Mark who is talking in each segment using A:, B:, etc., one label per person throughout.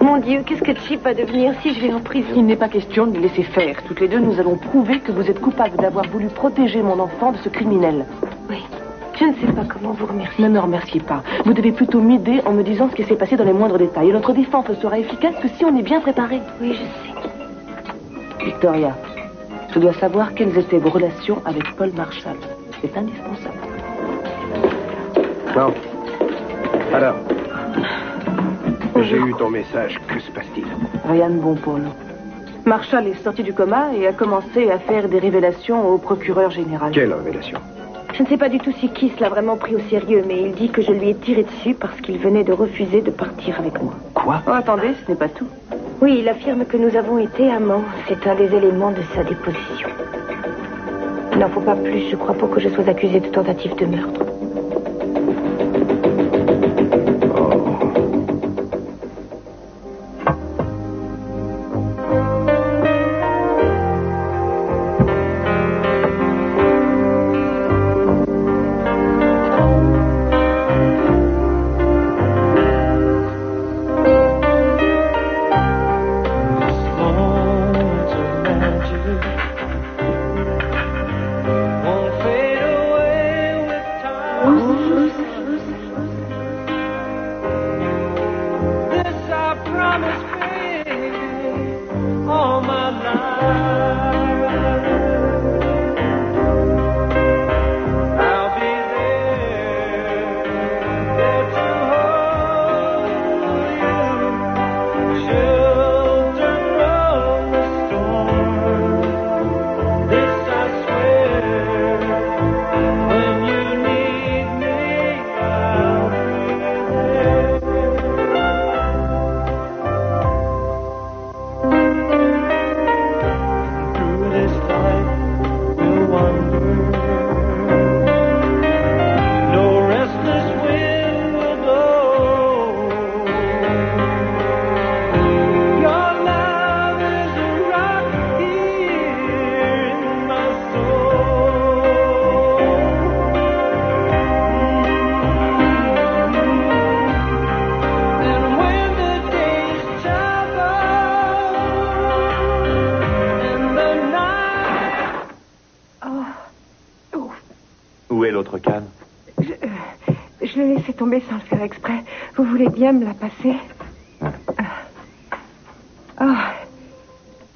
A: Mon Dieu, qu'est-ce que Chip va devenir si je vais en prison?
B: Il n'est pas question de les laisser faire. Toutes les deux, nous allons prouver que vous êtes coupables d'avoir voulu protéger mon enfant de ce criminel.
A: Oui. Je ne sais pas comment vous remercier.
B: Ne me remerciez pas. Vous devez plutôt m'aider en me disant ce qui s'est passé dans les moindres détails. Et notre défense ne sera efficace que si on est bien préparé.
A: Oui, je sais.
B: Victoria, je dois savoir quelles étaient vos relations avec Paul Marshall. C'est indispensable.
C: Non. Alors, j'ai eu ton message. Que se passe-t-il?
B: Rien de bon pour nous. Marshall est sorti du coma et a commencé à faire des révélations au procureur général.
C: Quelle révélation?
A: Je ne sais pas du tout si Keith l'a vraiment pris au sérieux, mais il dit que je lui ai tiré dessus parce qu'il venait de refuser de partir avec moi.
C: Quoi?
B: Oh, attendez, ce n'est pas tout.
A: Oui, il affirme que nous avons été amants. C'est un des éléments de sa déposition. Il n'en faut pas plus, je crois, pour que je sois accusée de tentative de meurtre.
D: Où est l'autre canne?
A: Je l'ai laissé tomber sans le faire exprès. Vous voulez bien me la passer?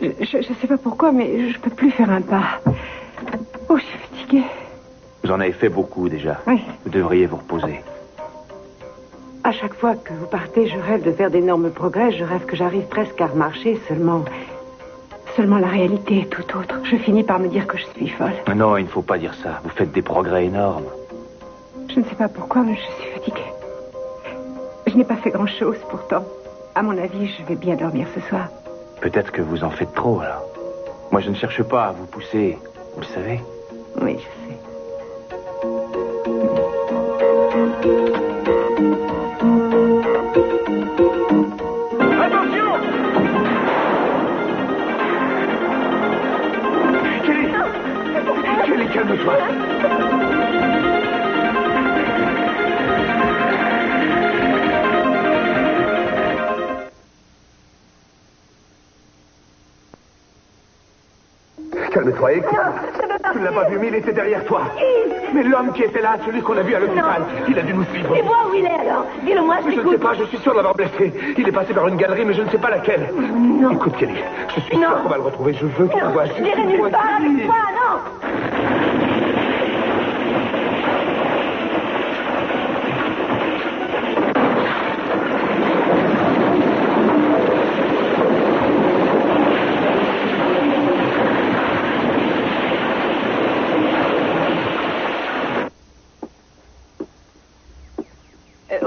A: Je ne sais pas pourquoi, mais je peux plus faire un pas. Oh, je suis fatiguée.
D: Vous en avez fait beaucoup déjà.
A: Oui.
D: Vous devriez vous reposer.
E: À chaque fois que vous partez, je rêve de faire d'énormes progrès. Je rêve que j'arrive presque à remarcher. Seulement la réalité est tout autre. Je finis par me dire que je suis folle.
D: Non, il ne faut pas dire ça. Vous faites des progrès énormes.
A: Je ne sais pas pourquoi, mais je suis fatiguée. Je n'ai pas fait grand-chose pourtant. À mon avis, je vais bien dormir ce soir.
D: Peut-être que vous en faites trop, alors. Moi, je ne cherche pas à vous pousser. Vous le savez.
A: Oui, je sais.
C: Attention! Kelly, calme-toi. Calme-toi, écoute. Tu ne l'as pas vu, mais il était derrière toi. Mais l'homme qui était là, celui qu'on a vu à l'hôpital, il a dû nous suivre.
A: Et moi, où il est alors? Dis-le-moi,
C: Je ne sais pas, je suis sûr d'avoir blessé. Il est passé par une galerie, mais je ne sais pas laquelle.
A: Non.
C: Écoute, Kelly, je suis sûr qu'on va le retrouver. Je veux que tu vois.
A: Je n'irai nulle part avec toi, non.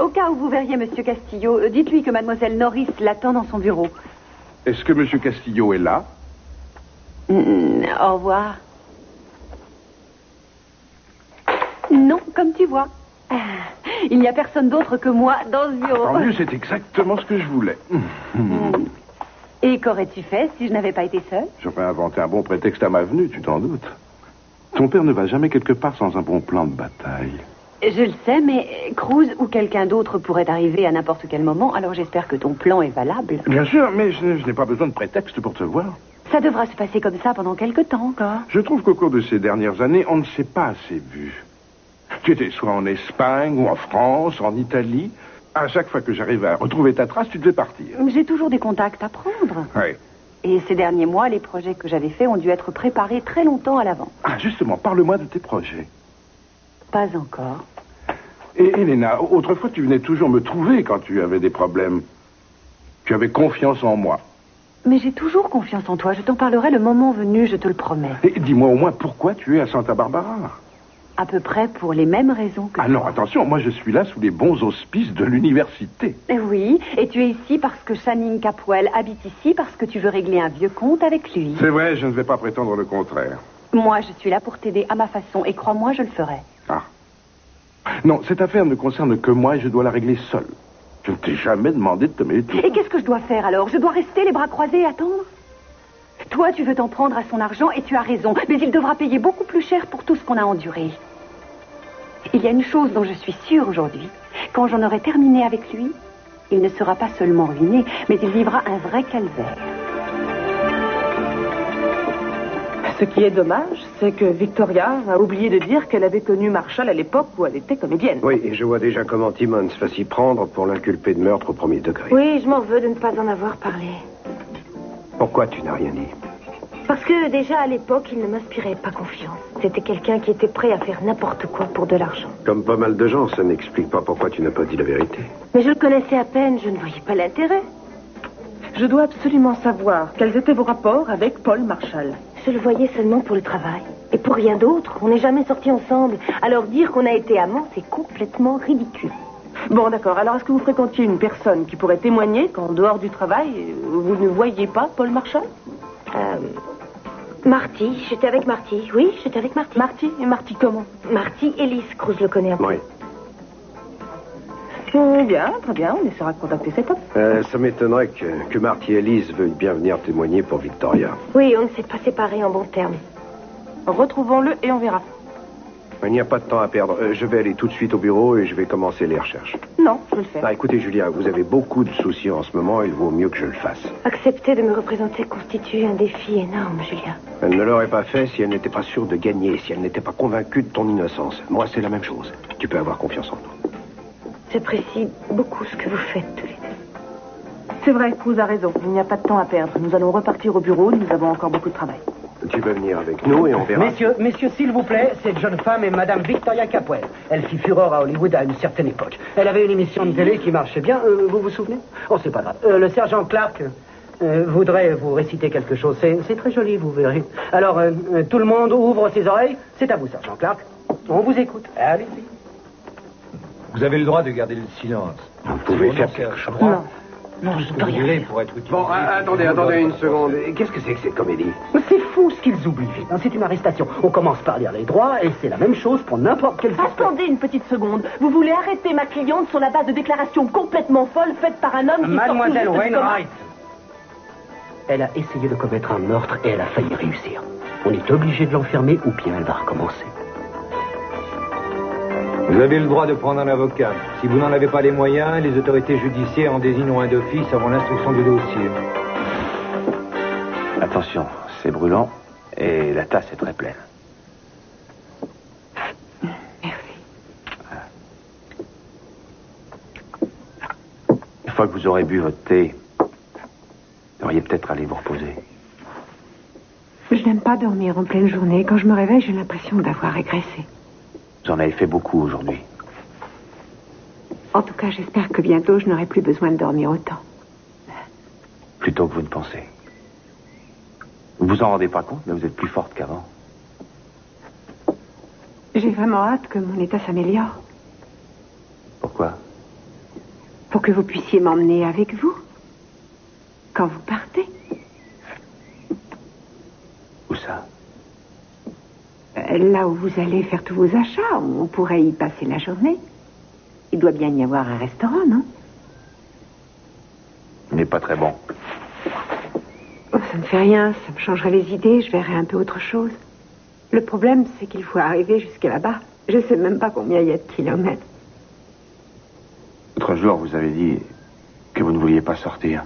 F: Au cas où vous verriez Monsieur Castillo, dites-lui que Mademoiselle Norris l'attend dans son bureau.
G: Est-ce que Monsieur Castillo est là?
F: Au revoir. Non, comme tu vois. Il n'y a personne d'autre que moi dans ce bureau.
G: Tant mieux, c'est exactement ce que je voulais.
F: Et qu'aurais-tu fait si je n'avais pas été seule?
G: J'aurais inventé un bon prétexte à ma venue, tu t'en doutes. Ton père ne va jamais quelque part sans un bon plan de bataille.
F: Je le sais, mais Cruz ou quelqu'un d'autre pourrait arriver à n'importe quel moment, alors j'espère que ton plan est valable.
G: Bien sûr, mais je n'ai pas besoin de prétexte pour te voir.
F: Ça devra se passer comme ça pendant quelque temps encore.
G: Je trouve qu'au cours de ces dernières années, on ne s'est pas assez vu. Tu étais soit en Espagne, ou en France, en Italie. À chaque fois que j'arrivais à retrouver ta trace, tu devais partir.
F: J'ai toujours des contacts à prendre.
G: Oui.
F: Et ces derniers mois, les projets que j'avais faits ont dû être préparés très longtemps à l'avance.
G: Ah, justement, parle-moi de tes projets.
F: Pas encore.
G: Et Elena, autrefois, tu venais toujours me trouver quand tu avais des problèmes. Tu avais confiance en moi.
F: Mais j'ai toujours confiance en toi. Je t'en parlerai le moment venu, je te le promets.
G: Et dis-moi au moins pourquoi tu es à Santa Barbara.
F: À peu près pour les mêmes raisons que
G: Ah non, attention, moi je suis là sous les bons auspices de l'université.
F: Oui, et tu es ici parce que Channing Capwell habite ici, parce que tu veux régler un vieux compte avec lui.
G: C'est vrai, je ne vais pas prétendre le contraire.
F: Moi, je suis là pour t'aider à ma façon, et crois-moi, je le ferai.
G: Ah. Non, cette affaire ne concerne que moi et je dois la régler seule. Je ne t'ai jamais demandé de te mêler de tout.
F: Et qu'est-ce que je dois faire alors? Je dois rester les bras croisés et attendre? Toi, tu veux t'en prendre à son argent et tu as raison, mais il devra payer beaucoup plus cher pour tout ce qu'on a enduré. Il y a une chose dont je suis sûre aujourd'hui. Quand j'en aurai terminé avec lui, il ne sera pas seulement ruiné, mais il vivra un vrai calvaire.
B: Ce qui est dommage, c'est que Victoria a oublié de dire qu'elle avait connu Marshall à l'époque où elle était comédienne.
H: Oui, et je vois déjà comment Timmons va s'y prendre pour l'inculper de meurtre au premier degré.
A: Oui, je m'en veux de ne pas en avoir parlé.
H: Pourquoi tu n'as rien dit?
A: Parce que déjà à l'époque, il ne m'inspirait pas confiance. C'était quelqu'un qui était prêt à faire n'importe quoi pour de l'argent.
H: Comme pas mal de gens, ça n'explique pas pourquoi tu n'as pas dit la vérité.
A: Mais je le connaissais à peine, je ne voyais pas l'intérêt.
B: Je dois absolument savoir quels étaient vos rapports avec Paul Marshall.
A: Je le voyais seulement pour le travail. Et pour rien d'autre. On n'est jamais sortis ensemble. Alors dire qu'on a été amants, c'est complètement ridicule.
B: Bon, d'accord. Alors, est-ce que vous fréquentiez une personne qui pourrait témoigner qu'en dehors du travail, vous ne voyiez pas Paul Marshall?
A: Marty. J'étais avec Marty. Oui, j'étais avec Marty.
B: Marty? Et Marty comment?
A: Marty Ellis. Cruz le connaît un peu.
H: Oui.
B: Bien, très bien. On essaiera de contacter cet homme.
H: Ça m'étonnerait que Marty Ellis veuille bien venir témoigner pour Victoria.
A: Oui, on ne s'est pas séparés en bons termes.
B: Retrouvons-le et on verra.
H: Il n'y a pas de temps à perdre. Je vais aller tout de suite au bureau et je vais commencer les recherches.
B: Non, je vais le faire.
H: Ah, écoutez, Julia, vous avez beaucoup de soucis en ce moment. Il vaut mieux que je le fasse.
A: Accepter de me représenter constitue un défi énorme, Julia.
H: Elle ne l'aurait pas fait si elle n'était pas sûre de gagner, si elle n'était pas convaincue de ton innocence. Moi, c'est la même chose. Tu peux avoir confiance en nous.
A: J'apprécie beaucoup ce que vous faites tous les deux.
B: C'est vrai, Cruz a raison. Il n'y a pas de temps à perdre. Nous allons repartir au bureau. Nous avons encore beaucoup de travail.
H: Tu vas venir avec nous et on verra.
I: Messieurs, s'il vous plaît, cette jeune femme est Madame Victoria Capwell. Elle fit fureur à Hollywood à une certaine époque. Elle avait une émission de télé qui marchait bien. Vous vous souvenez? Oh, c'est pas grave. Le sergent Clark voudrait vous réciter quelque chose. C'est très joli, vous verrez. Alors, tout le monde ouvre ses oreilles. C'est à vous, sergent Clark. On vous écoute. Allez-y.
J: Vous avez le droit de garder le silence.
H: Vous pouvez faire quelque chose.
B: Non, je ne peux rien faire.
J: Pour être utilisé.
H: Bon, attendez une seconde. Qu'est-ce que c'est que cette comédie?
I: C'est fou ce qu'ils oublient. C'est une arrestation. On commence par lire les droits et c'est la même chose pour n'importe quel suspect.
B: Attendez une petite seconde. Vous voulez arrêter ma cliente sur la base de déclarations complètement folles faites par un homme qui
I: Mademoiselle
B: sort tout juste du coma?
I: Wainwright. Elle a essayé de commettre un meurtre et elle a failli réussir. On est obligé de l'enfermer ou bien elle va recommencer.
J: Vous avez le droit de prendre un avocat. Si vous n'en avez pas les moyens, les autorités judiciaires en désigneront un d'office avant l'instruction du dossier.
D: Attention, c'est brûlant et la tasse est très pleine.
A: Merci.
D: Une fois que vous aurez bu votre thé, vous devriez peut-être aller vous reposer.
E: Je n'aime pas dormir en pleine journée. Quand je me réveille, j'ai l'impression d'avoir régressé.
D: Vous en avez fait beaucoup aujourd'hui.
E: En tout cas, j'espère que bientôt, je n'aurai plus besoin de dormir autant.
D: Plutôt que vous ne pensez. Vous vous en rendez pas compte, mais vous êtes plus forte qu'avant.
E: J'ai vraiment hâte que mon état s'améliore.
D: Pourquoi?
E: Pour que vous puissiez m'emmener avec vous. Quand vous partez.
D: Où ça?
E: Là où vous allez faire tous vos achats, on pourrait y passer la journée. Il doit bien y avoir un restaurant, non?
D: Il n'est pas très bon.
E: Oh, ça ne fait rien, ça me changerait les idées, je verrais un peu autre chose. Le problème, c'est qu'il faut arriver jusqu'à là-bas. Je sais même pas combien il y a de kilomètres.
D: L'autre jour, vous avez dit que vous ne vouliez pas sortir,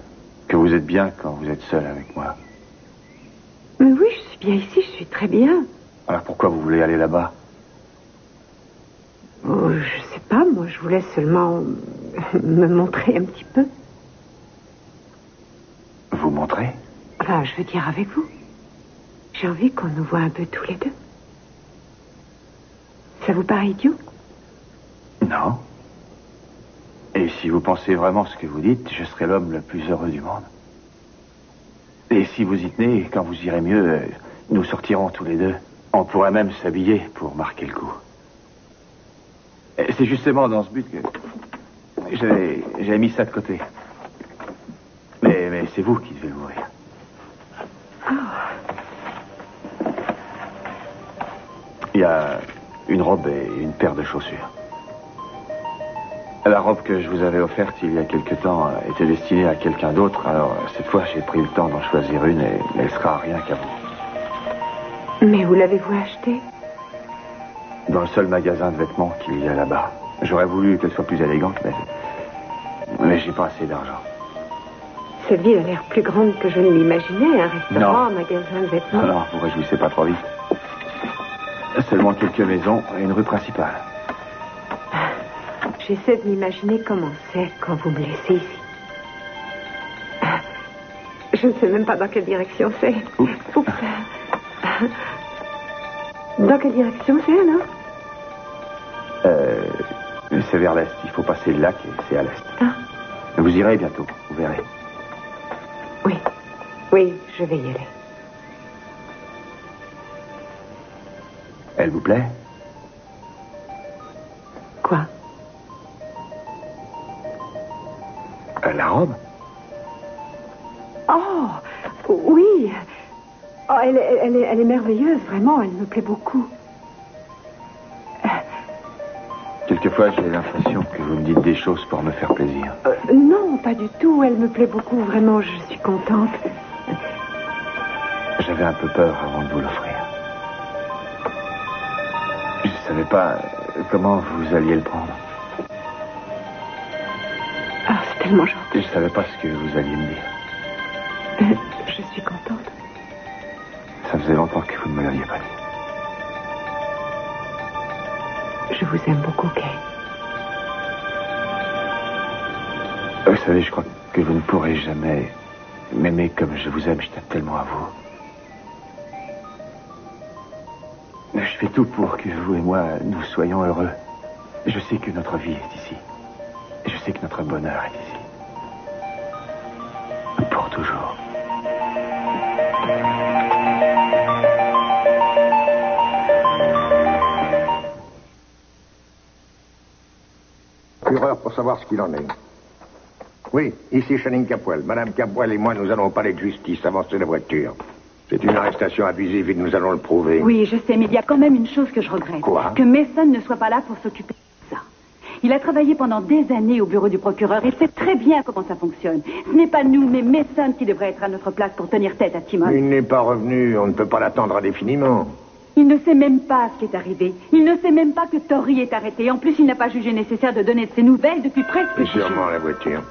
D: que vous êtes bien quand vous êtes seul avec moi.
E: Mais oui, je suis bien ici, je suis très bien.
D: Alors pourquoi vous voulez aller là-bas?
E: Oh, je sais pas, moi, je voulais seulement me montrer un petit peu.
D: Vous montrer?
E: Enfin, je veux dire avec vous. J'ai envie qu'on nous voit un peu tous les deux. Ça vous paraît idiot?
D: Non. Et si vous pensez vraiment ce que vous dites, je serai l'homme le plus heureux du monde. Et si vous y tenez, quand vous irez mieux, nous sortirons tous les deux. On pourrait même s'habiller pour marquer le coup. Et c'est justement dans ce but que j'avais mis ça de côté. Mais c'est vous qui devez l'ouvrir. Il y a une robe et une paire de chaussures. La robe que je vous avais offerte il y a quelque temps était destinée à quelqu'un d'autre, alors cette fois j'ai pris le temps d'en choisir une et elle sera rien qu'à vous.
E: Mais où l'avez-vous achetée?
D: Dans le seul magasin de vêtements qu'il y a là-bas. J'aurais voulu qu'elle soit plus élégante, mais j'ai pas assez d'argent.
E: Cette ville a l'air plus grande que je ne l'imaginais, un restaurant,
D: Non.
E: Un magasin de vêtements.
D: Alors, vous réjouissez pas trop vite. Seulement quelques maisons et une rue principale.
E: J'essaie de m'imaginer comment c'est quand vous me laissez ici. Je ne sais même pas dans quelle direction c'est. Oups. Dans quelle direction c'est, alors?
D: C'est vers l'est. Il faut passer le lac et c'est à l'est.
E: Ah.
D: Vous irez bientôt, vous verrez.
E: Oui, je vais y aller.
D: Elle vous plaît?
E: Quoi?
D: La robe?
E: Oh, oui. Oh, elle est merveilleuse, vraiment, elle me plaît beaucoup.
D: Quelquefois, j'ai l'impression que vous me dites des choses pour me faire plaisir.
E: Non, pas du tout, elle me plaît beaucoup, vraiment, je suis contente.
D: J'avais un peu peur avant de vous l'offrir. Je ne savais pas comment vous alliez le prendre.
E: Ah, c'est tellement gentil.
D: Je ne savais pas ce que vous alliez me dire.
E: Je suis contente.
D: Ça faisait longtemps que vous ne me l'aviez pas dit.
E: Je vous aime beaucoup, Kay.
D: Vous savez, je crois que vous ne pourrez jamais m'aimer comme je vous aime. Je t'aime tellement à vous. Je fais tout pour que vous et moi, nous soyons heureux. Je sais que notre vie est ici. Je sais que notre bonheur est ici. Pour toujours.
H: Procureur pour savoir ce qu'il en est. Oui, ici Channing Capwell. Madame Capwell et moi, nous allons au palais de justice, avancer la voiture. C'est une arrestation abusive et nous allons le prouver.
F: Oui, je sais, mais il y a quand même une chose que je regrette.
H: Quoi?
F: Que Mason ne soit pas là pour s'occuper de ça. Il a travaillé pendant des années au bureau du procureur et sait très bien comment ça fonctionne. Ce n'est pas nous, mais Mason qui devrait être à notre place pour tenir tête à Timon.
H: Il n'est pas revenu, on ne peut pas l'attendre indéfiniment.
F: Il ne sait même pas ce qui est arrivé. Il ne sait même pas que Tori est arrêté. En plus, il n'a pas jugé nécessaire de donner de ses nouvelles depuis presque 10 jours.
H: Sûrement la voiture.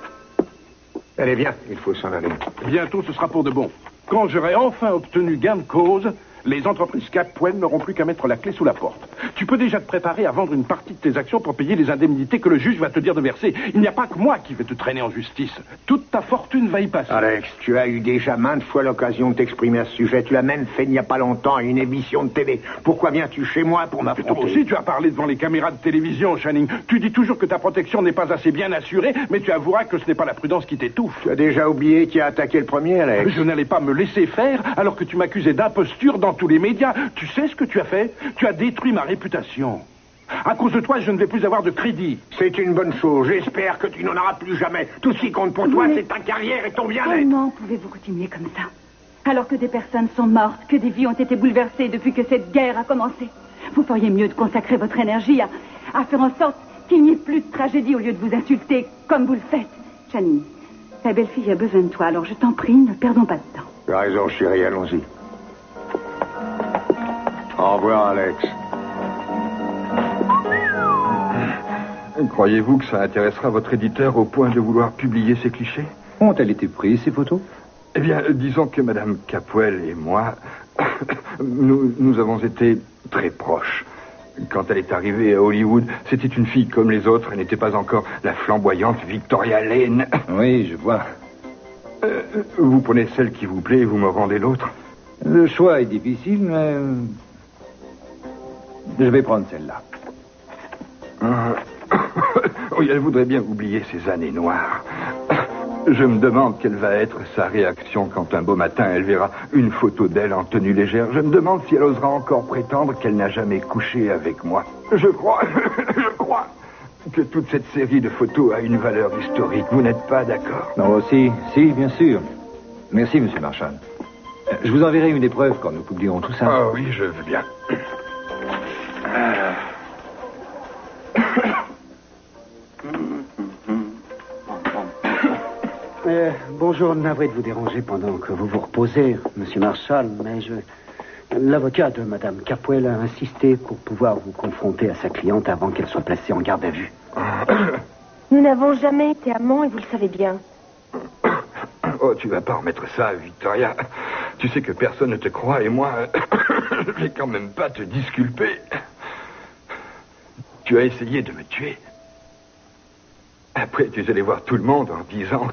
H: Allez, viens, il faut s'en aller.
G: Bientôt, ce sera pour de bon. Quand j'aurai enfin obtenu gain de cause, les entreprises Capwell n'auront plus qu'à mettre la clé sous la porte. Tu peux déjà te préparer à vendre une partie de tes actions pour payer les indemnités que le juge va te dire de verser. Il n'y a pas que moi qui vais te traîner en justice. Toute ta fortune va y passer.
H: Alex, tu as eu déjà maintes fois l'occasion de t'exprimer à ce sujet. Tu l'as même fait il n'y a pas longtemps à une émission de télé. Pourquoi viens-tu chez moi pour
G: Toi
H: m'affronter?
G: aussi, tu as parlé devant les caméras de télévision, Channing. Tu dis toujours que ta protection n'est pas assez bien assurée, mais tu avoueras que ce n'est pas la prudence qui t'étouffe.
H: Tu as déjà oublié qui a attaqué le premier, Alex?
G: Je n'allais pas me laisser faire alors que tu m'accusais d'imposture dans tous les médias. Tu sais ce que tu as fait? Tu as détruit ma réputation. À cause de toi, je ne vais plus avoir de crédit.
H: C'est une bonne chose. J'espère que tu n'en auras plus jamais. Tout ce qui compte pour toi, c'est ta carrière et ton bien-être.
F: Comment pouvez-vous continuer comme ça? Alors que des personnes sont mortes, que des vies ont été bouleversées depuis que cette guerre a commencé. Vous feriez mieux de consacrer votre énergie à faire en sorte qu'il n'y ait plus de tragédie au lieu de vous insulter comme vous le faites. Channing, ta belle-fille a besoin de toi, alors je t'en prie, ne perdons pas de temps.
H: Tu as raison, chérie, allons-y. Au revoir, Alex.
K: Croyez-vous que ça intéressera votre éditeur au point de vouloir publier ces clichés?
D: Ont-elles été prises, ces photos?
K: Eh bien, disons que Madame Capwell et moi, nous avons été très proches. Quand elle est arrivée à Hollywood, c'était une fille comme les autres. Elle n'était pas encore la flamboyante Victoria Lane.
D: Oui, je vois.
K: Vous prenez celle qui vous plaît et vous me rendez l'autre?
D: Le choix est difficile, mais... je vais prendre celle-là.
K: Oui, elle voudrait bien oublier ces années noires. Je me demande quelle va être sa réaction quand un beau matin elle verra une photo d'elle en tenue légère. Je me demande si elle osera encore prétendre qu'elle n'a jamais couché avec moi. Je crois que toute cette série de photos a une valeur historique. Vous n'êtes pas d'accord?
D: Non, si, bien sûr. Merci, Monsieur Marshall. Je vous enverrai une épreuve quand nous publierons tout ça.
K: Ah oui, je veux bien.
I: Bonjour, navré de vous déranger pendant que vous vous reposez, Monsieur Marshall, mais l'avocat de Madame Capwell a insisté pour pouvoir vous confronter à sa cliente avant qu'elle soit placée en garde à vue.
A: Nous n'avons jamais été amants et vous le savez bien.
K: Oh, tu vas pas remettre ça, Victoria. Tu sais que personne ne te croit et moi, je vais quand même pas te disculper. Tu as essayé de me tuer. Après, tu es allé voir tout le monde en disant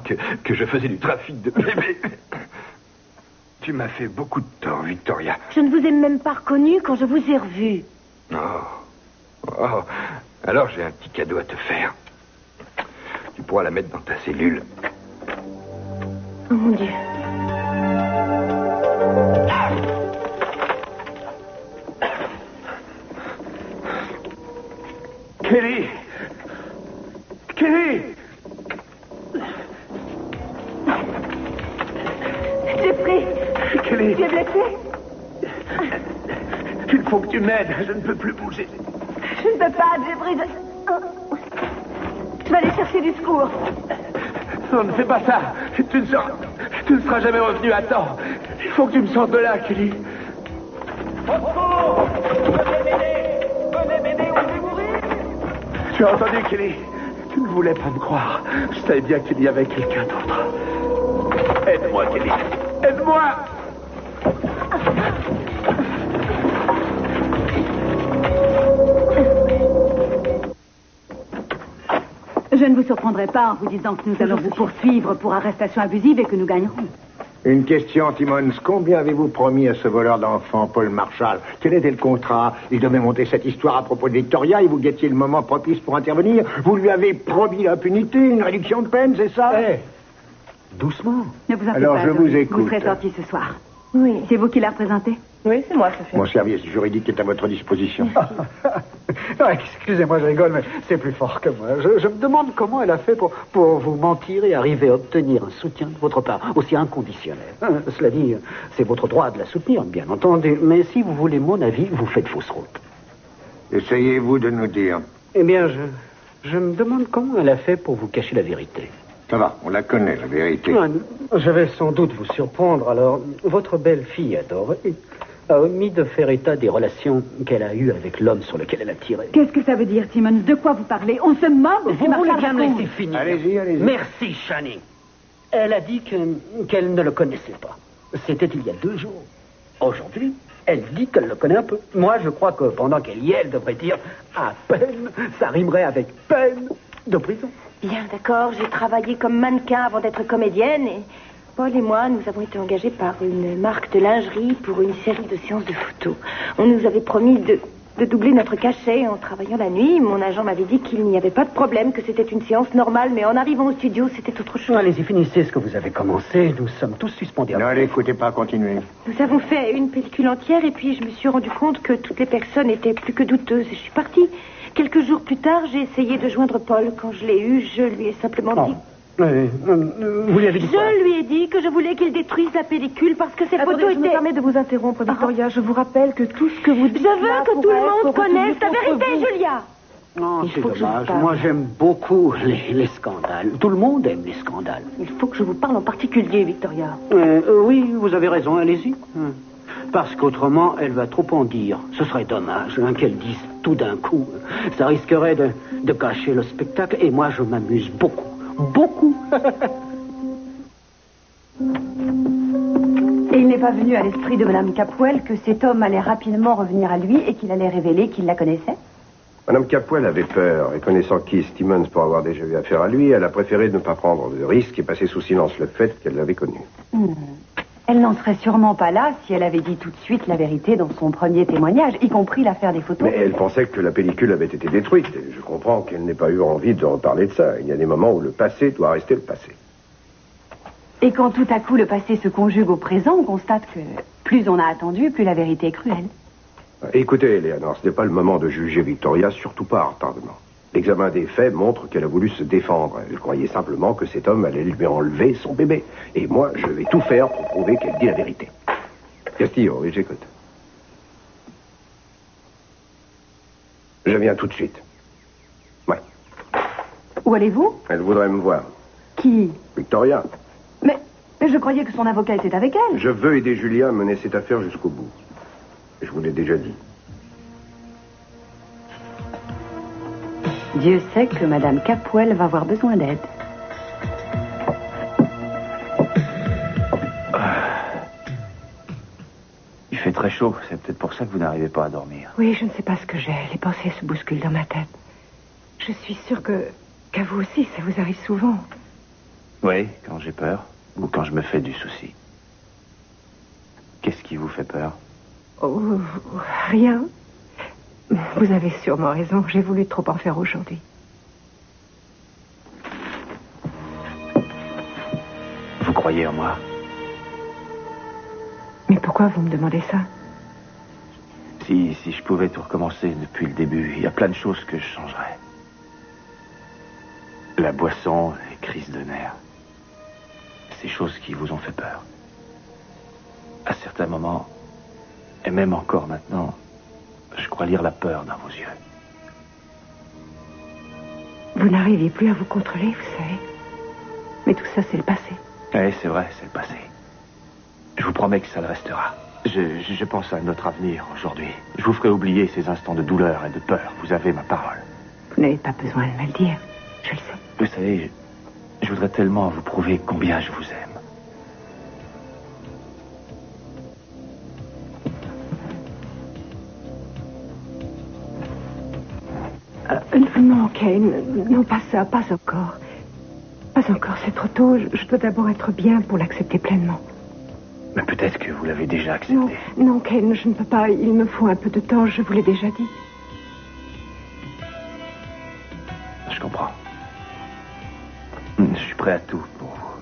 K: que je faisais du trafic de bébés. Tu m'as fait beaucoup de tort, Victoria.
A: Je ne vous ai même pas reconnu quand je vous ai revu.
K: Oh. Alors j'ai un petit cadeau à te faire. Tu pourras la mettre dans ta cellule.
A: Oh mon Dieu.
C: Kelly!
A: Jeffrey!
C: Kelly!
A: Tu es blessé?
C: Il faut que tu m'aides. Je ne peux plus bouger.
A: Je ne peux pas, Jeffrey. Je vais aller chercher du secours.
C: Non, ne fais pas ça. Tu ne seras jamais revenu à temps. Il faut que tu me sortes de là, Kelly. Venez m'aider ou je vais mourir. Tu as entendu, Kelly? Tu ne voulais pas me croire. Je savais bien qu'il y avait quelqu'un d'autre. Aide-moi, Kelly. Aide-moi!
F: Je ne vous surprendrai pas en vous disant que nous allons vous poursuivre pour arrestation abusive et que nous gagnerons.
H: Une question, Timmons. Combien avez-vous promis à ce voleur d'enfants, Paul Marshall? Quel était le contrat? Il devait monter cette histoire à propos de Victoria et vous guettiez le moment propice pour intervenir. Vous lui avez promis l'impunité, une réduction de peine, c'est ça?
I: Doucement.
F: Ne vous en faites
H: Alors,
F: pas,
H: je vous écoute.
F: Vous serez sorti ce soir.
A: Oui.
F: C'est vous qui l'a représenté?
B: Oui, c'est moi, Sophie.
H: Mon service juridique est à votre disposition.
I: Excusez-moi, je rigole, mais c'est plus fort que moi. Je me demande comment elle a fait pour vous mentir et arriver à obtenir un soutien de votre part, aussi inconditionnel. Cela dit, c'est votre droit de la soutenir, bien entendu. Mais si vous voulez mon avis, vous faites fausse route.
H: Essayez-vous de nous dire.
I: Eh bien, je me demande comment elle a fait pour vous cacher la vérité.
H: Ça va, on la connaît, la vérité.
I: Je vais sans doute vous surprendre. Alors, votre belle-fille adorée a omis de faire état des relations qu'elle a eues avec l'homme sur lequel elle a tiré.
F: Qu'est-ce que ça veut dire, Timmons? De quoi vous parlez? On se moque de
I: Vous voulez bien me laisser finir?
H: Allez-y.
I: Merci, Shani. Elle a dit qu'elle ne le connaissait pas. C'était il y a 2 jours. Aujourd'hui, elle dit qu'elle le connaît un peu. Moi, je crois que pendant qu'elle y est, elle devrait dire à peine, ça rimerait avec peine de prison.
A: Bien, d'accord. J'ai travaillé comme mannequin avant d'être comédienne et Paul et moi, nous avons été engagés par une marque de lingerie pour une série de séances de photos. On nous avait promis de doubler notre cachet en travaillant la nuit. Mon agent m'avait dit qu'il n'y avait pas de problème, que c'était une séance normale, mais en arrivant au studio, c'était autre chose.
I: Allez-y, finissez ce que vous avez commencé. Nous sommes tous suspendus.
H: Non, n'écoutez pas, continuez.
A: Nous avons fait une pellicule entière et puis je me suis rendu compte que toutes les personnes étaient plus que douteuses et je suis partie. Quelques jours plus tard, j'ai essayé de joindre Paul. Quand je l'ai eu, je lui ai simplement dit...
I: Vous lui avez dit quoi?
A: Je lui ai dit que je voulais qu'il détruise la pellicule parce que ces photos étaient...
B: Je me permets de vous interrompre, Victoria. Je vous rappelle que tout ce que vous dites...
A: Je veux que tout le monde connaisse la vérité, Julia.
I: Non, c'est dommage. Moi, j'aime beaucoup les scandales. Tout le monde aime les scandales.
B: Il faut que je vous parle en particulier, Victoria.
I: Oui, vous avez raison. Allez-y. Parce qu'autrement, elle va trop en dire. Ce serait dommage qu'elle dise tout d'un coup. Ça risquerait de gâcher le spectacle. Et moi, je m'amuse beaucoup. Beaucoup.
F: Et il n'est pas venu à l'esprit de Madame Capwell que cet homme allait rapidement revenir à lui et qu'il allait révéler qu'il la connaissait?
L: Madame Capwell avait peur, et connaissant Keith Timmons pour avoir déjà eu affaire à lui, elle a préféré ne pas prendre de risques et passer sous silence le fait qu'elle l'avait connu.
F: Elle n'en serait sûrement pas là si elle avait dit tout de suite la vérité dans son premier témoignage, y compris l'affaire des photos.
L: Mais elle pensait que la pellicule avait été détruite, et je comprends qu'elle n'ait pas eu envie de reparler de ça. Il y a des moments où le passé doit rester le passé.
F: Et quand tout à coup le passé se conjugue au présent, on constate que plus on a attendu, plus la vérité est cruelle.
L: Écoutez, Eleanor, ce n'est pas le moment de juger Victoria, surtout pas en retardement. L'examen des faits montre qu'elle a voulu se défendre. Elle croyait simplement que cet homme allait lui enlever son bébé. Et moi, je vais tout faire pour prouver qu'elle dit la vérité. Castillo, oui, j'écoute. Je viens tout de suite. Ouais.
F: Où allez-vous?
L: Elle voudrait me voir.
F: Qui?
L: Victoria.
F: Mais je croyais que son avocat était avec elle.
L: Je veux aider Julia à mener cette affaire jusqu'au bout. Je vous l'ai déjà dit.
F: Dieu sait que Madame Capwell va avoir besoin d'aide.
D: Il fait très chaud, c'est peut-être pour ça que vous n'arrivez pas à dormir.
E: Oui, je ne sais pas ce que j'ai. Les pensées se bousculent dans ma tête. Je suis sûre qu'à vous aussi, ça vous arrive souvent.
D: Oui, quand j'ai peur, ou quand je me fais du souci. Qu'est-ce qui vous fait peur?
E: Oh, rien. Vous avez sûrement raison. J'ai voulu trop en faire aujourd'hui.
D: Vous croyez en moi?
E: Mais pourquoi vous me demandez ça?
D: Si je pouvais tout recommencer depuis le début, il y a plein de choses que je changerais. La boisson, les crises de nerfs. Ces choses qui vous ont fait peur. À certains moments, et même encore maintenant, je crois lire la peur dans vos yeux.
E: Vous n'arrivez plus à vous contrôler, vous savez. Mais tout ça, c'est le passé.
D: Oui, c'est vrai, c'est le passé. Je vous promets que ça le restera. Je pense à notre avenir aujourd'hui. Je vous ferai oublier ces instants de douleur et de peur. Vous avez ma parole.
E: Vous n'avez pas besoin de me le dire. Je le sais.
D: Vous savez, je voudrais tellement vous prouver combien je vous aime.
E: Non, Kane, non, pas ça, pas encore. Pas encore, c'est trop tôt. Je dois d'abord être bien pour l'accepter pleinement.
D: Mais peut-être que vous l'avez déjà accepté.
E: Non, Kane, je ne peux pas. Il me faut un peu de temps, je vous l'ai déjà dit.
D: Je comprends. Je suis prêt à tout pour vous.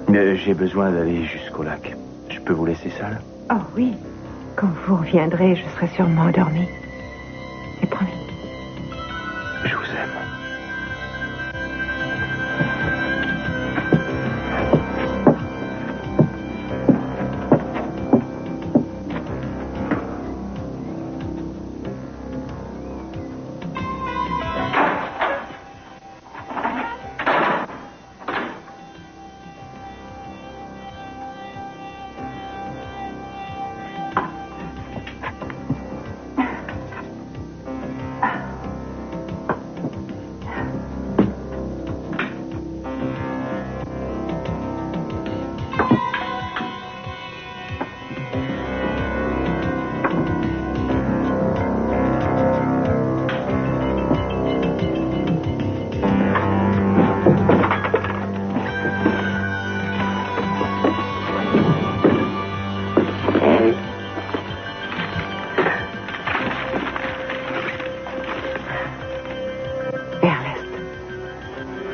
D: Mais j'ai besoin d'aller jusqu'au lac. Je peux vous laisser seul?
E: Oh oui. Quand vous reviendrez, je serai sûrement endormie. C'est promis.
D: Je vous aime.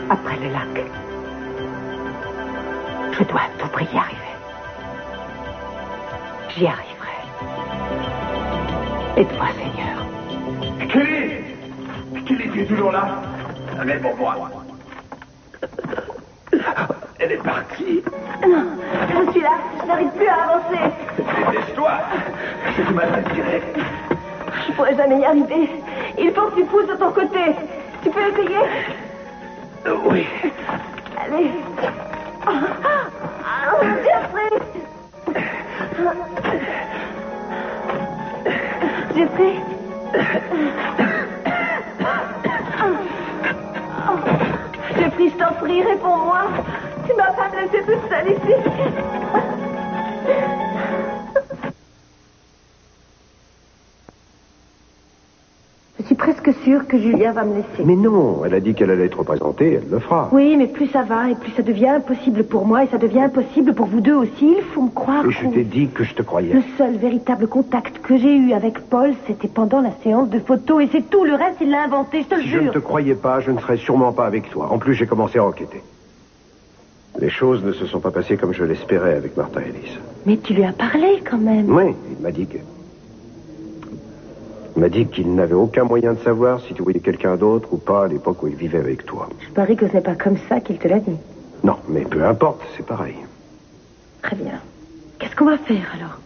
E: Après le lac. Je dois à tout prix y arriver. J'y arriverai. Aide-moi, Seigneur.
C: Kelly! Kelly, tu es toujours là? Réponds-moi. Elle est partie.
A: Non, je suis là. Je n'arrive plus à avancer.
C: Dépêche-toi. C'est mal inspiré.
A: Je pourrais jamais y arriver. Il faut que tu pousses de ton côté. Tu peux essayer?
C: Oui.
A: Allez. Bien pris. Jeffrey. Jeffrey, je t'en prie, réponds-moi. Tu m'as pas me laisser toute seule ici. Je suis presque sûre que Julia va me laisser.
L: Mais non, elle a dit qu'elle allait être représentée, elle le fera.
A: Oui, mais plus ça va et plus ça devient impossible pour moi et ça devient impossible pour vous deux aussi. Il faut me croire.
L: Et je t'ai dit que je te croyais.
A: Le seul véritable contact que j'ai eu avec Paul, c'était pendant la séance de photos et c'est tout. Le reste, il l'a inventé, je te le
L: Si
A: jure.
L: je ne te croyais pas, je ne serais sûrement pas avec toi. En plus, j'ai commencé à enquêter. Les choses ne se sont pas passées comme je l'espérais avec Martha Ellis.
A: Mais tu lui as parlé quand même.
L: Oui, il m'a dit que... Il m'a dit qu'il n'avait aucun moyen de savoir si tu voyais quelqu'un d'autre ou pas à l'époque où il vivait avec toi.
A: Je parie que ce n'est pas comme ça qu'il te l'a dit.
L: Non, mais peu importe, c'est pareil.
A: Très bien. Qu'est-ce qu'on va faire alors?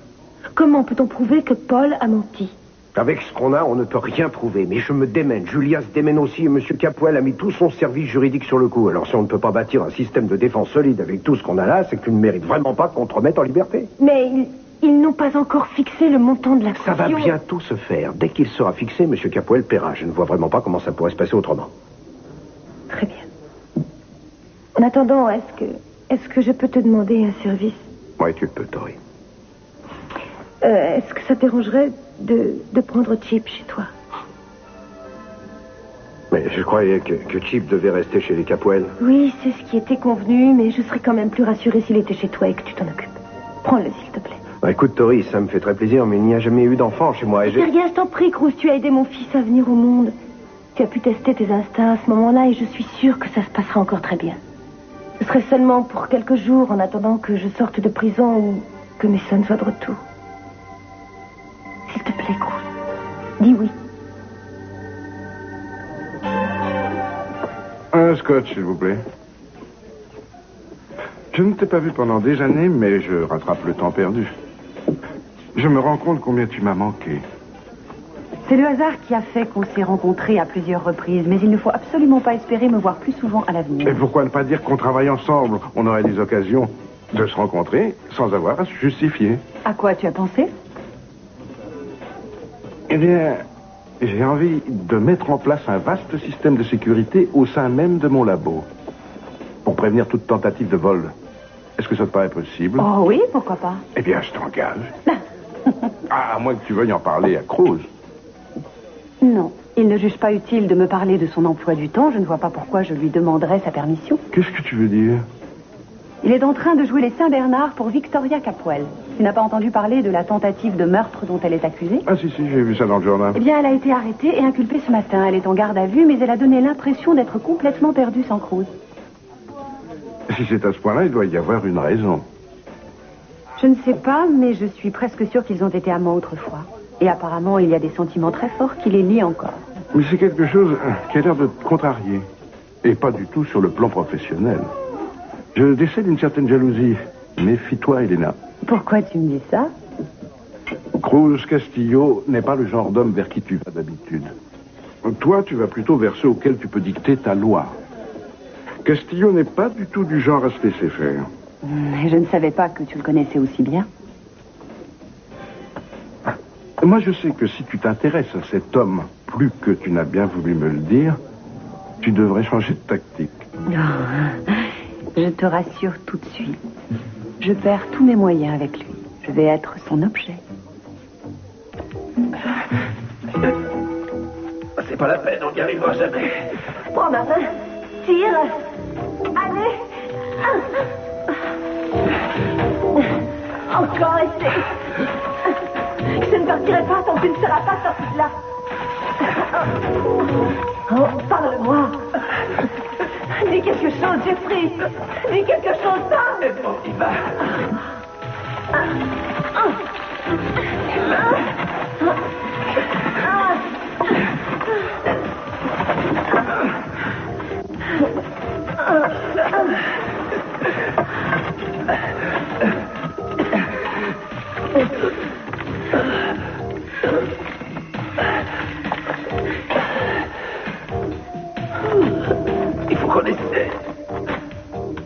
A: Comment peut-on prouver que Paul a menti?
L: Avec ce qu'on a, on ne peut rien prouver. Mais je me démène. Julia se démène aussi et M. Capoel a mis tout son service juridique sur le coup. Alors si on ne peut pas bâtir un système de défense solide avec tout ce qu'on a là, c'est que tu ne mérites vraiment pas qu'on te remette en liberté.
A: Mais ils n'ont pas encore fixé le montant de la caution.
L: Ça va bientôt se faire. Dès qu'il sera fixé, M. Capoel paiera. Je ne vois vraiment pas comment ça pourrait se passer autrement.
A: Très bien. En attendant, est-ce que je peux te demander un service?
L: Oui, tu le peux, Tori.
A: Est-ce que ça te dérangerait de prendre Chip chez toi?
L: Mais je croyais que Chip devait rester chez les Capoel.
A: Oui, c'est ce qui était convenu, mais je serais quand même plus rassurée s'il était chez toi et que tu t'en occupes. Prends-le, s'il te plaît.
L: Bah, écoute, Tori, ça me fait très plaisir, mais il n'y a jamais eu d'enfant chez moi. Et
A: C'est rien, je t'en prie, Cruz, tu as aidé mon fils à venir au monde. Tu as pu tester tes instincts à ce moment-là et je suis sûre que ça se passera encore très bien. Ce serait seulement pour quelques jours en attendant que je sorte de prison ou que mes sons soient de retour. S'il te plaît, Cruz, dis oui.
G: Un scotch, s'il vous plaît. Je ne t'ai pas vu pendant des années, mais je rattrape le temps perdu. Je me rends compte combien tu m'as manqué.
F: C'est le hasard qui a fait qu'on s'est rencontrés à plusieurs reprises, mais il ne faut absolument pas espérer me voir plus souvent à l'avenir.
G: Et pourquoi ne pas dire qu'on travaille ensemble? On aurait des occasions de se rencontrer sans avoir à se justifier.
F: À quoi tu as pensé?
G: Eh bien, j'ai envie de mettre en place un vaste système de sécurité au sein même de mon labo pour prévenir toute tentative de vol. Est-ce que ça te paraît possible?
F: Oh oui, pourquoi pas?
G: Eh bien, je t'engage. À moins que tu veuilles en parler à Cruz.
F: Non, il ne juge pas utile de me parler de son emploi du temps. Je ne vois pas pourquoi je lui demanderais sa permission.
G: Qu'est-ce que tu veux dire?
F: Il est en train de jouer les Saint-Bernard pour Victoria Capoel. Tu n'as pas entendu parler de la tentative de meurtre dont elle est accusée?
G: Ah si, j'ai vu ça dans le journal.
F: Eh bien, elle a été arrêtée et inculpée ce matin. Elle est en garde à vue, mais elle a donné l'impression d'être complètement perdue sans Cruz.
G: Si c'est à ce point-là, il doit y avoir une raison.
F: Je ne sais pas, mais je suis presque sûre qu'ils ont été amants autrefois. Et apparemment, il y a des sentiments très forts qui les lient encore.
G: Mais c'est quelque chose qui a l'air de te contrarier. Et pas du tout sur le plan professionnel. Je décèle d'une certaine jalousie. Méfie-toi, Elena.
F: Pourquoi tu me dis ça?
G: Cruz Castillo n'est pas le genre d'homme vers qui tu vas d'habitude. Toi, tu vas plutôt vers ceux auxquels tu peux dicter ta loi. Castillo n'est pas du tout du genre à se laisser faire.
F: Mais je ne savais pas que tu le connaissais aussi bien.
G: Moi, je sais que si tu t'intéresses à cet homme plus que tu n'as bien voulu me le dire, tu devrais changer de tactique.
F: Oh, je te rassure tout de suite. Je perds tous mes moyens avec lui. Je vais être son objet.
C: C'est pas la peine, on n'y arrivera jamais.
A: Prends ma main, tire. Allez. Encore essaye. Je ne partirai pas tant que tu ne seras pas sorti de là. Oh, parle-moi. Dis quelque chose, Jeffrey. Dis quelque chose, ça.
C: Et bon, il va.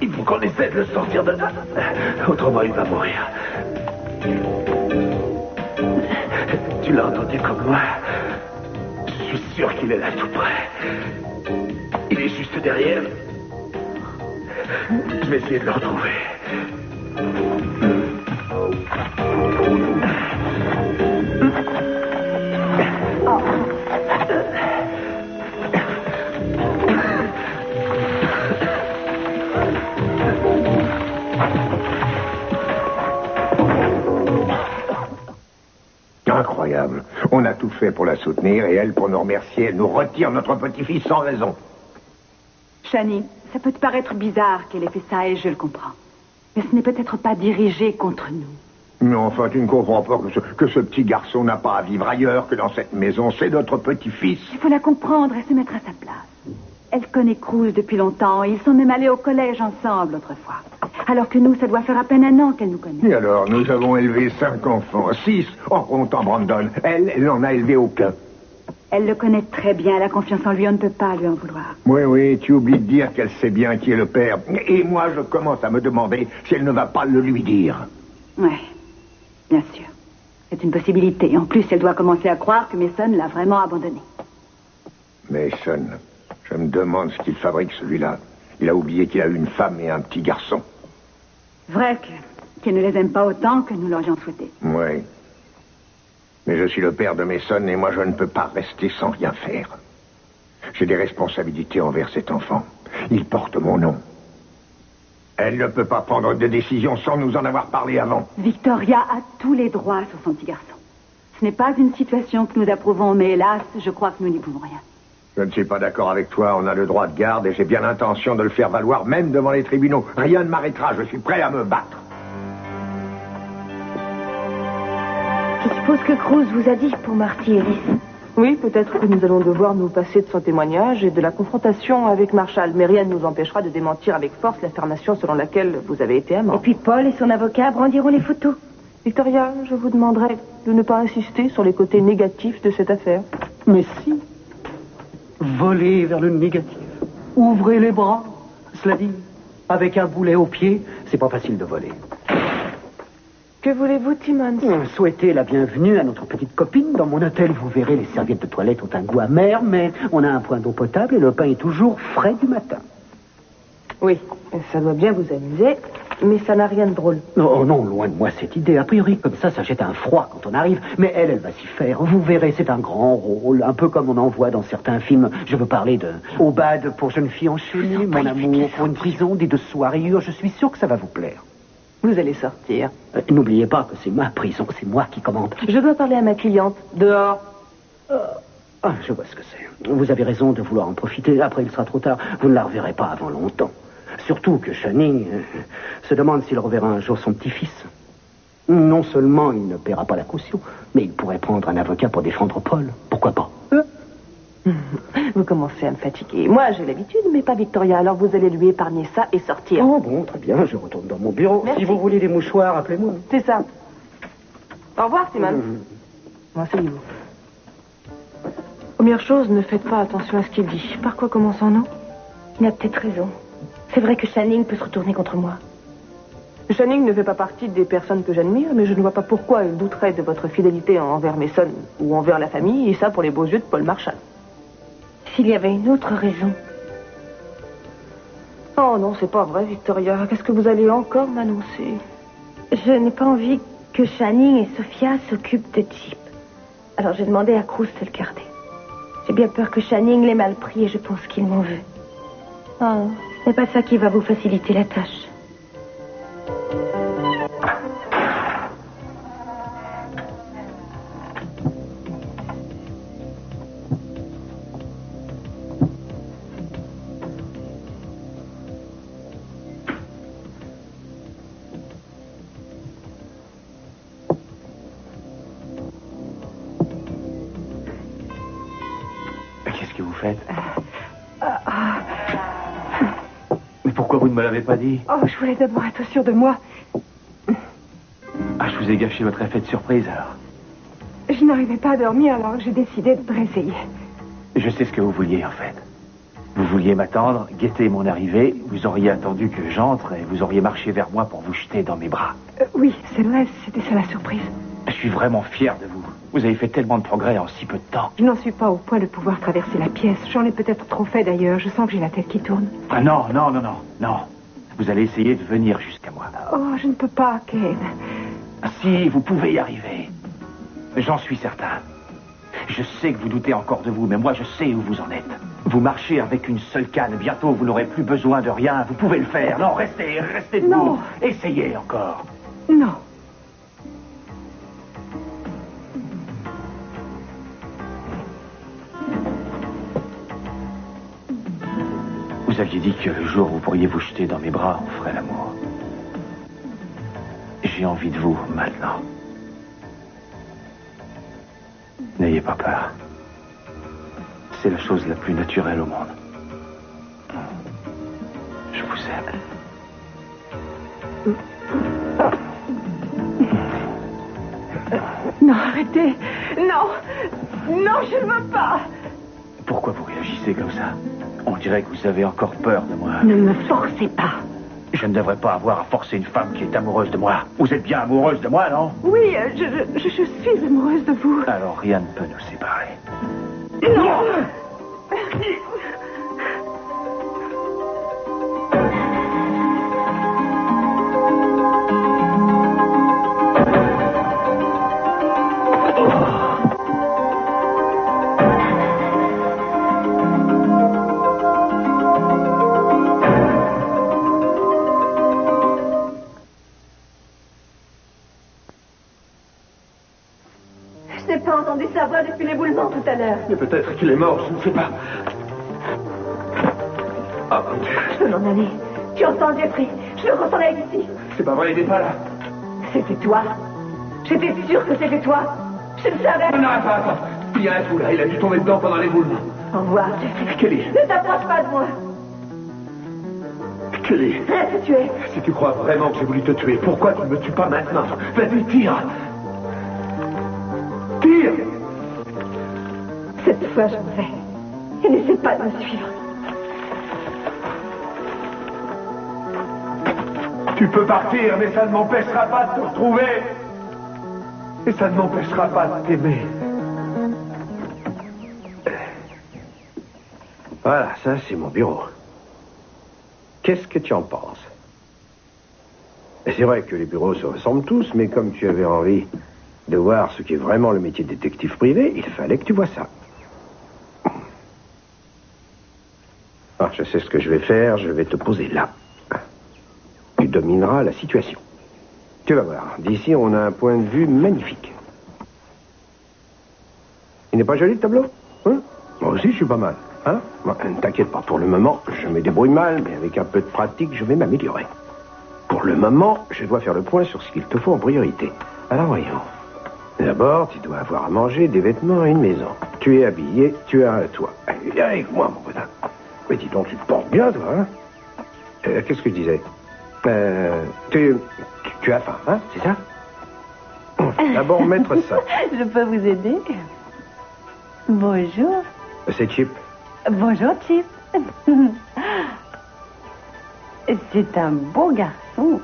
C: Il faut qu'on essaie de le sortir de là. Autrement, il va mourir. Tu l'as entendu comme moi? Je suis sûr qu'il est là tout près. Il est juste derrière. Je vais essayer de le retrouver.
H: Incroyable. On a tout fait pour la soutenir et elle, pour nous remercier, elle nous retire notre petit-fils sans raison.
F: Shani, ça peut te paraître bizarre qu'elle ait fait ça et je le comprends. Mais ce n'est peut-être pas dirigé contre nous.
H: Mais enfin, tu ne comprends pas que ce petit garçon n'a pas à vivre ailleurs que dans cette maison. C'est notre petit-fils.
F: Il faut la comprendre et se mettre à sa place. Elle connaît Cruz depuis longtemps. Ils sont même allés au collège ensemble autrefois. Alors que nous, ça doit faire à peine un an qu'elle nous connaît.
H: Et alors, nous avons élevé 5 enfants, 6 en comptant Brandon. Elle n'en a élevé aucun.
F: Elle le connaît très bien. Elle a confiance en lui. On ne peut pas lui en vouloir.
H: Oui, tu oublies de dire qu'elle sait bien qui est le père. Et moi, je commence à me demander si elle ne va pas le lui dire.
F: Ouais, bien sûr. C'est une possibilité. En plus, elle doit commencer à croire que Mason l'a vraiment abandonné.
H: Mason, je me demande ce qu'il fabrique, celui-là. Il a oublié qu'il a eu une femme et un petit garçon.
F: Vrai qu'elle ne les aime pas autant que nous l'aurions souhaité.
H: Oui. Mais je suis le père de Mason et moi je ne peux pas rester sans rien faire. J'ai des responsabilités envers cet enfant. Il porte mon nom. Elle ne peut pas prendre de décision sans nous en avoir parlé avant.
F: Victoria a tous les droits sur son petit garçon. Ce n'est pas une situation que nous approuvons, mais hélas, je crois que nous n'y pouvons rien.
H: Je ne suis pas d'accord avec toi. On a le droit de garde et j'ai bien l'intention de le faire valoir, même devant les tribunaux. Rien ne m'arrêtera. Je suis prêt à me battre.
A: Je suppose que Cruz vous a dit pour Marty Ellis.
B: Oui, peut-être que nous allons devoir nous passer de son témoignage et de la confrontation avec Marshall, mais rien ne nous empêchera de démentir avec force l'affirmation selon laquelle vous avez été amant.
A: Et puis Paul et son avocat brandiront les photos.
B: Victoria, je vous demanderai de ne pas insister sur les côtés négatifs de cette affaire.
I: Mais si. Voler vers le négatif. Ouvrez les bras. Cela dit, avec un boulet au pied, c'est pas facile de voler.
B: Que voulez-vous, Timmons?
I: Souhaitez la bienvenue à notre petite copine. Dans mon hôtel, vous verrez, les serviettes de toilette ont un goût amer, mais on a un point d'eau potable et le pain est toujours frais du matin.
B: Oui, ça doit bien vous amuser, mais ça n'a rien de drôle.
I: Oh non, loin de moi cette idée. A priori, comme ça jette un froid quand on arrive. Mais elle va s'y faire. Vous verrez, c'est un grand rôle, un peu comme on en voit dans certains films. Je veux parler de Aubade pour jeune fille enchaînée, Mon amour pour une prison, des 2 soirées. Je suis sûr que ça va vous plaire.
B: Vous allez sortir.
I: N'oubliez pas que c'est ma prison, c'est moi qui commande.
B: Je dois parler à ma cliente. Dehors.
I: Je vois ce que c'est. Vous avez raison de vouloir en profiter. Après, il sera trop tard. Vous ne la reverrez pas avant longtemps. Surtout que Channing se demande s'il reverra un jour son petit-fils. Non seulement il ne paiera pas la caution, mais il pourrait prendre un avocat pour défendre Paul. Pourquoi pas?
B: Vous commencez à me fatiguer. Moi, j'ai l'habitude, mais pas Victoria. Alors vous allez lui épargner ça et sortir.
I: Oh bon, très bien, je retourne dans mon bureau.
B: Merci.
I: Si vous voulez des mouchoirs, appelez-moi.
B: C'est ça. Au revoir, Simon. Asseyez-vous. Première chose, ne faites pas attention à ce qu'il dit. Par quoi commençons-nous?
A: Il a peut-être raison. C'est vrai que Channing peut se retourner contre moi.
B: Channing ne fait pas partie des personnes que j'admire, mais je ne vois pas pourquoi il douterait de votre fidélité envers Mason ou envers la famille, et ça pour les beaux yeux de Paul Marshall.
A: S'il y avait une autre raison.
B: Oh non, c'est pas vrai, Victoria. Qu'est-ce que vous allez encore m'annoncer?
A: Je n'ai pas envie que Channing et Sophia s'occupent de Chip. Alors j'ai demandé à Cruz de le garder. J'ai bien peur que Channing l'ait mal pris et je pense qu'il m'en veut.
B: Ah.
A: Ce n'est pas ça qui va vous faciliter la tâche.
D: Qu'est-ce que vous faites? Mais pourquoi vous ne me l'avez pas dit?
E: Oh, je voulais d'abord être sûre de moi.
D: Ah, je vous ai gâché votre effet de surprise, alors.
E: Je n'arrivais pas à dormir, alors j'ai décidé de te réessayer.
D: Je sais ce que vous vouliez, en fait. Vous vouliez m'attendre, guetter mon arrivée, vous auriez attendu que j'entre et vous auriez marché vers moi pour vous jeter dans mes bras.
E: Oui, c'est vrai, c'était ça la surprise.
D: Je suis vraiment fier de vous. Vous avez fait tellement de progrès en si peu de temps.
E: Je n'en suis pas au point de pouvoir traverser la pièce. J'en ai peut-être trop fait d'ailleurs. Je sens que j'ai la tête qui tourne.
D: Ah non. Vous allez essayer de venir jusqu'à moi.
E: Oh, je ne peux pas, Kane.
D: Si, vous pouvez y arriver. J'en suis certain. Je sais que vous doutez encore de vous, mais moi je sais où vous en êtes. Vous marchez avec une seule canne. Bientôt, vous n'aurez plus besoin de rien. Vous pouvez le faire. Non, restez debout.
E: Non.
D: Essayez encore.
E: Non.
D: Vous aviez dit que le jour où vous pourriez vous jeter dans mes bras, on ferait l'amour. J'ai envie de vous maintenant. N'ayez pas peur. C'est la chose la plus naturelle au monde. Je vous aime.
E: Non, arrêtez. Non. Non, je ne veux pas.
D: Pourquoi vous réagissez comme ça? On dirait que vous avez encore peur de moi.
E: Ne me forcez pas.
D: Je ne devrais pas avoir à forcer une femme qui est amoureuse de moi. Vous êtes bien amoureuse de moi, non?
E: Oui, je suis amoureuse de vous.
D: Alors rien ne peut nous séparer.
E: Non.
A: Je n'ai pas entendu sa voix depuis l'éboulement tout à l'heure.
C: Mais peut-être qu'il est mort, je ne sais pas. Ah, mon Dieu.
A: Je peux m'en aller. Tu entends, Jeffrey? Je le ressens là ici.
C: C'est pas vrai, il n'est pas là.
A: C'était toi. J'étais sûre que c'était toi. Je le savais.
C: Non, attends. Il y a un trou là, il a dû tomber dedans pendant l'éboulement.
A: Au revoir, Jeffrey.
C: Kelly.
A: Ne t'approche pas de moi.
C: Kelly.
A: Reste où tu es.
C: Si tu crois vraiment que j'ai voulu te tuer, pourquoi tu ne me tues pas maintenant? Vas-y, tire. Tire.
A: Cette fois, je me vais. Et n'essaie pas de me suivre.
C: Tu peux partir, mais ça ne m'empêchera pas de te retrouver. Et ça ne m'empêchera pas de t'aimer.
L: Voilà, ça c'est mon bureau. Qu'est-ce que tu en penses? Et c'est vrai que les bureaux se ressemblent tous, mais comme tu avais envie de voir ce qui est vraiment le métier de détective privé, il fallait que tu vois ça. Alors, je sais ce que je vais faire, je vais te poser là. Tu domineras la situation. Tu vas voir, d'ici on a un point de vue magnifique. Il n'est pas joli le tableau? Hein? Moi aussi je suis pas mal. Hein? Bon, ne t'inquiète pas, pour le moment, je me débrouille mal, mais avec un peu de pratique, je vais m'améliorer. Pour le moment, je dois faire le point sur ce qu'il te faut en priorité. Alors voyons. D'abord, tu dois avoir à manger, des vêtements et une maison. Tu es habillé, tu as un toit. Viens avec moi, mon bonhomme. Mais dis donc, tu te portes bien, toi, hein? Qu'est-ce que je disais? Tu as faim, hein? C'est ça? D'abord, mettre ça.
F: Je peux vous aider? Bonjour.
L: C'est Chip.
F: Bonjour, Chip. C'est un beau garçon.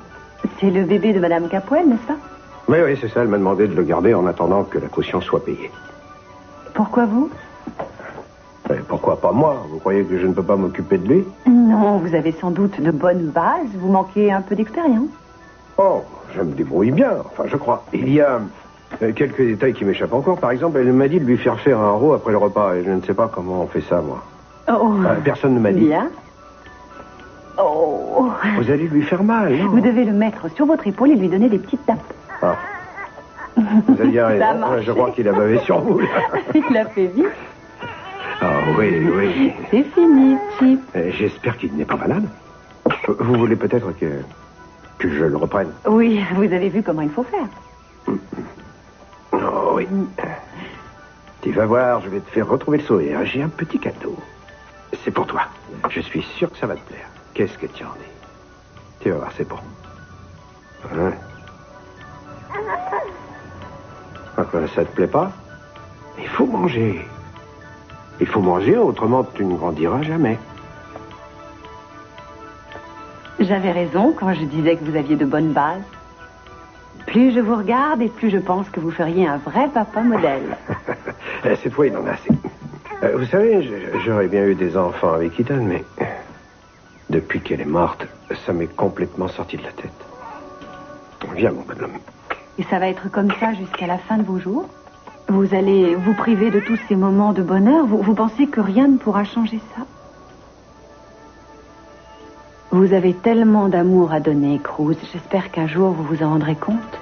F: C'est le bébé de Madame Capwell, n'est-ce pas?
L: Oui, c'est ça. Elle m'a demandé de le garder en attendant que la caution soit payée.
F: Pourquoi vous?
L: Pourquoi pas moi? Vous croyez que je ne peux pas m'occuper de lui?
F: Non, vous avez sans doute de bonnes bases. Vous manquez un peu d'expérience.
L: Oh, je me débrouille bien. Enfin, je crois. Il y a quelques détails qui m'échappent encore. Par exemple, elle m'a dit de lui faire un raw après le repas. Et je ne sais pas comment on fait ça, moi.
F: Oh.
L: Personne ne m'a dit.
F: Bien. Oh.
L: Vous allez lui faire mal, non?
F: Vous devez le mettre sur votre épaule et lui donner des petites tapes.
L: Ah. Vous aviez raison. Je crois qu'il a bavé sur vous, là.
F: Il l'a fait vite.
L: Ah oui.
F: C'est fini, Chip.
L: J'espère qu'il n'est pas malade. Vous voulez peut-être que je le reprenne?
F: Oui, vous avez vu comment il faut faire.
L: Oh oui. Tu vas voir, je vais te faire retrouver le sourire. J'ai un petit cadeau. C'est pour toi. Je suis sûr que ça va te plaire. Qu'est-ce que tu en dis? Tu vas voir, c'est bon. Hein? Enfin, ça te plaît pas? Il faut manger. Il faut manger, autrement tu ne grandiras jamais.
F: J'avais raison quand je disais que vous aviez de bonnes bases. Plus je vous regarde et plus je pense que vous feriez un vrai papa modèle.
L: Cette fois, il en a assez. Vous savez, j'aurais bien eu des enfants avec Ethan, mais depuis qu'elle est morte, ça m'est complètement sorti de la tête. Viens, mon bonhomme.
F: Et ça va être comme ça jusqu'à la fin de vos jours? Vous allez vous priver de tous ces moments de bonheur? Vous pensez que rien ne pourra changer ça? Vous avez tellement d'amour à donner, Cruz. J'espère qu'un jour vous vous en rendrez compte.